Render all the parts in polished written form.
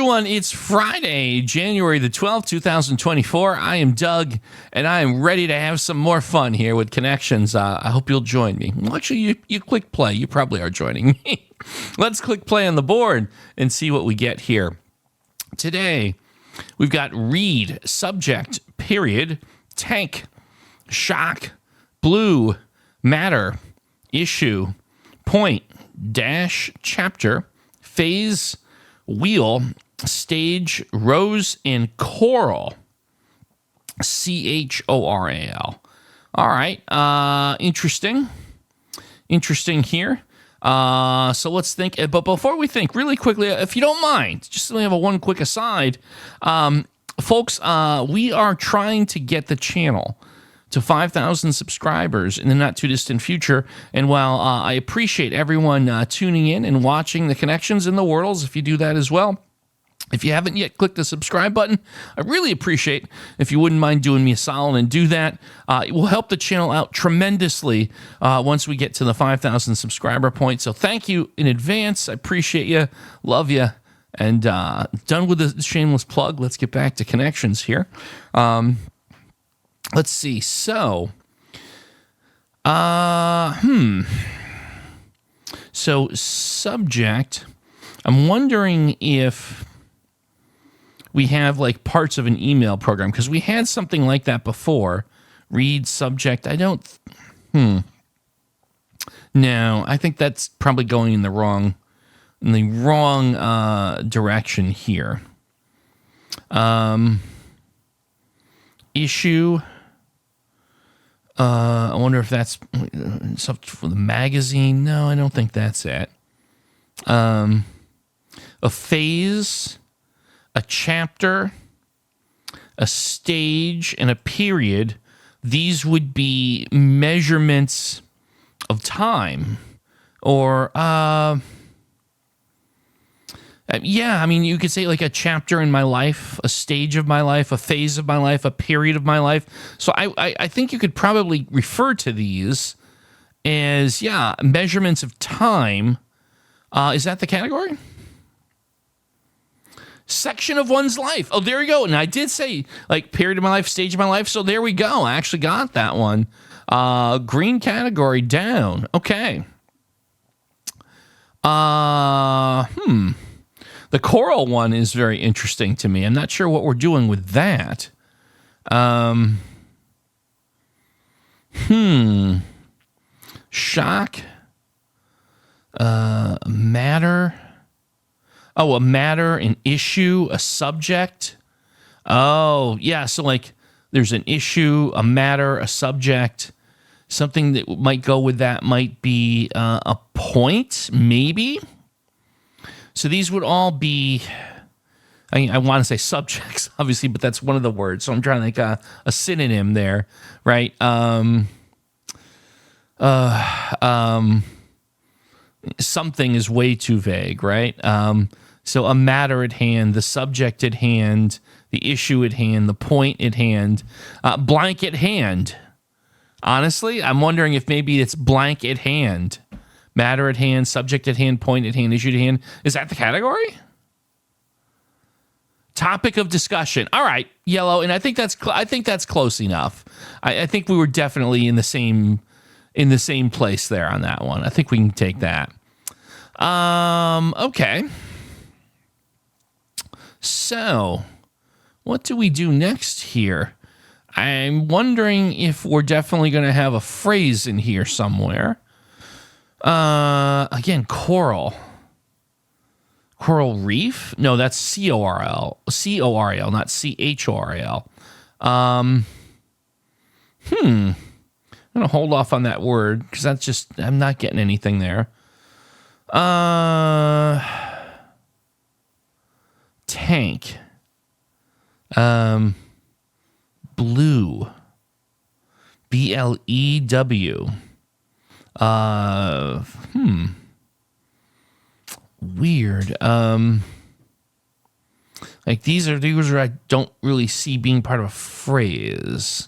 everyone. It's Friday, January the 12th, 2024. I am Doug, and I am ready to have some more fun here with Connections. I hope you'll join me. Well, actually, you click play. You probably are joining me. Let's click play on the board and see what we get here. Today, we've got read, subject, period, tank, shock, blue, matter, issue, point, dash, chapter, phase, wheel, stage, rose, and choral. CHORAL. All right. Interesting here. So let's think. But before we think, really quickly, if you don't mind, just let me have one quick aside. Folks, we are trying to get the channel to 5,000 subscribers in the not-too-distant future. And while I appreciate everyone tuning in and watching the Connections in the Worlds, if you do that as well, if you haven't yet clicked the subscribe button, I really appreciate if you wouldn't mind doing me a solid and do that. It will help the channel out tremendously once we get to the 5,000 subscriber point. So thank you in advance. I appreciate you. Love you. And done with the shameless plug. Let's get back to Connections here. Let's see. So, So subject, I'm wondering if we have like parts of an email program, because we had something like that before. Read, subject. No, I think that's probably going in the wrong direction here. Issue. I wonder if that's something for the magazine. No, I don't think that's it. A phase, a chapter, a stage, and a period. These would be measurements of time. Or, yeah, I mean, you could say like a chapter in my life, a stage of my life, a phase of my life, a period of my life. So I think you could probably refer to these as, yeah, measurements of time. Is that the category? Section of one's life. Oh, there we go. And I did say like period of my life, stage of my life. So there we go. I actually got that one. Green category down. Okay. The choral one is very interesting to me. I'm not sure what we're doing with that. Shock. Matter. Oh, a matter, an issue, a subject. Oh, yeah. So like there's an issue, a matter, a subject. Something that might go with that might be a point, maybe. So these would all be, I want to say subjects, obviously, but that's one of the words. So I'm trying to think a synonym there, right? Something is way too vague, right? So a matter at hand, the subject at hand, the issue at hand, the point at hand, blank at hand. Honestly, I'm wondering if maybe it's blank at hand. Matter at hand, subject at hand, point at hand, issue at hand. Is that the category? Topic of discussion. All right, yellow, and I think that's close enough. I think we were definitely in the same place there on that one. I think we can take that. Okay. So, what do we do next here? I'm wondering if we're definitely going to have a phrase in here somewhere. Again, coral. Coral reef? No, that's C-O-R-L. C-O-R-L, not C-H-O-R-L. I'm going to hold off on that word because that's just, I'm not getting anything there. Tank. Blue. B-L-E-W. Weird. Like these are I don't really see being part of a phrase.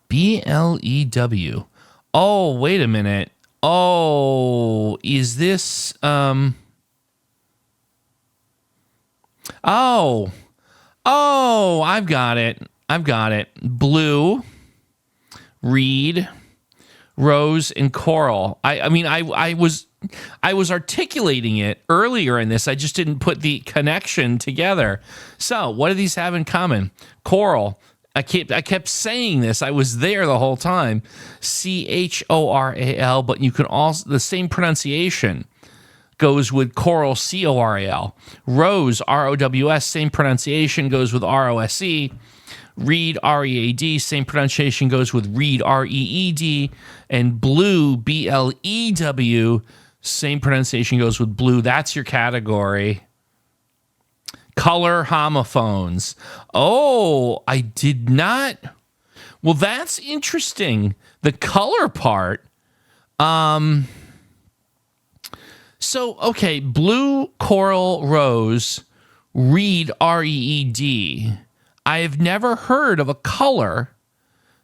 B-L-E-W. Oh, wait a minute. Oh, is this oh. Oh, I've got it. I've got it. Blue, reed, rose, and coral. I was articulating it earlier in this. I just didn't put the connection together. So, what do these have in common? Coral. I kept saying this. I was there the whole time. Choral, but you can also the same pronunciation goes with coral, coral. Rose, rows, same pronunciation goes with rose. Reed, read, same pronunciation goes with reed, reed. And blue, blew, same pronunciation goes with blue. That's your category. Color homophones. Oh, I did not. Well, that's interesting. The color part. So, okay, blue, coral, rose, reed, reed. I have never heard of a color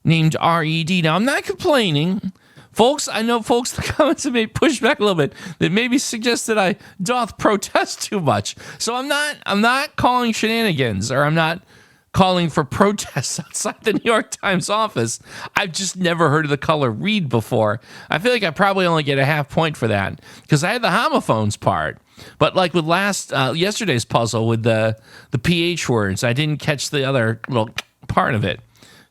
named red. Now, I'm not complaining. Folks, I know folks in the comments have made push back a little bit that maybe suggest that I doth protest too much. So I'm not calling shenanigans, or I'm not calling for protests outside the New York Times office. I've just never heard of the color reed before. I feel like I probably only get a half point for that because I had the homophones part. But like with yesterday's puzzle with the PH words, I didn't catch the other little part of it.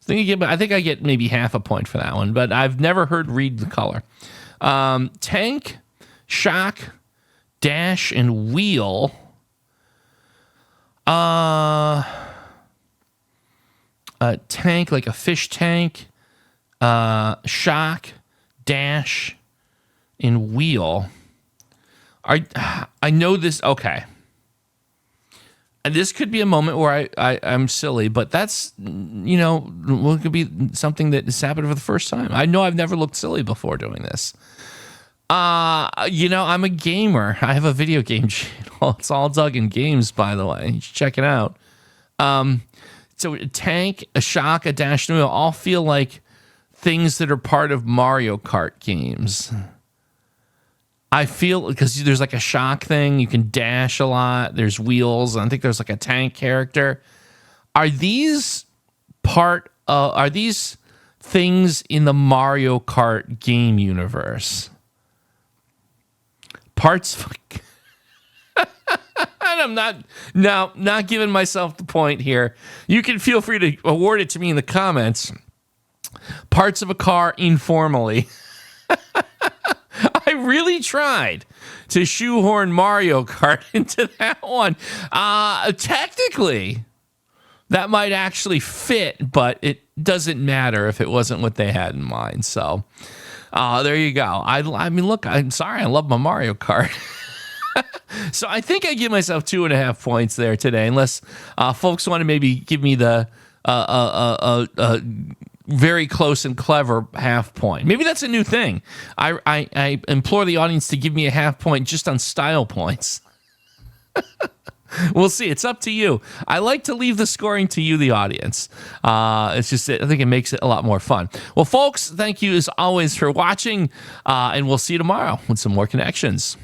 I think I get maybe half a point for that one, but I've never heard read the color. Tank, shock, dash, and wheel. A tank, like a fish tank. Shock, dash, and wheel. I know this. Okay. And this could be a moment where I'm silly, but that's, it could be something that has happened for the first time. I know I've never looked silly before doing this. I'm a gamer. I have a video game channel. It's all Doug in Games, by the way. You should check it out. So a tank, a shock, a dash, and wheel all feel like things that are part of Mario Kart games. I feel because there's like a shock thing, you can dash a lot. There's wheels, and I think there's like a tank character. Are these things in the Mario Kart game universe? Parts. And I'm not giving myself the point here. You can feel free to award it to me in the comments. Parts of a car informally. I really tried to shoehorn Mario Kart into that one. Technically, that might actually fit, but it doesn't matter if it wasn't what they had in mind. So there you go. I mean, look, I'm sorry. I love my Mario Kart. So I think I give myself 2.5 points there today, unless folks want to maybe give me the very close and clever half point. Maybe that's a new thing. I implore the audience to give me a half point just on style points. We'll see. It's up to you. I like to leave the scoring to you, the audience. It's just, I think it makes it a lot more fun. Well, folks, thank you as always for watching, and we'll see you tomorrow with some more connections.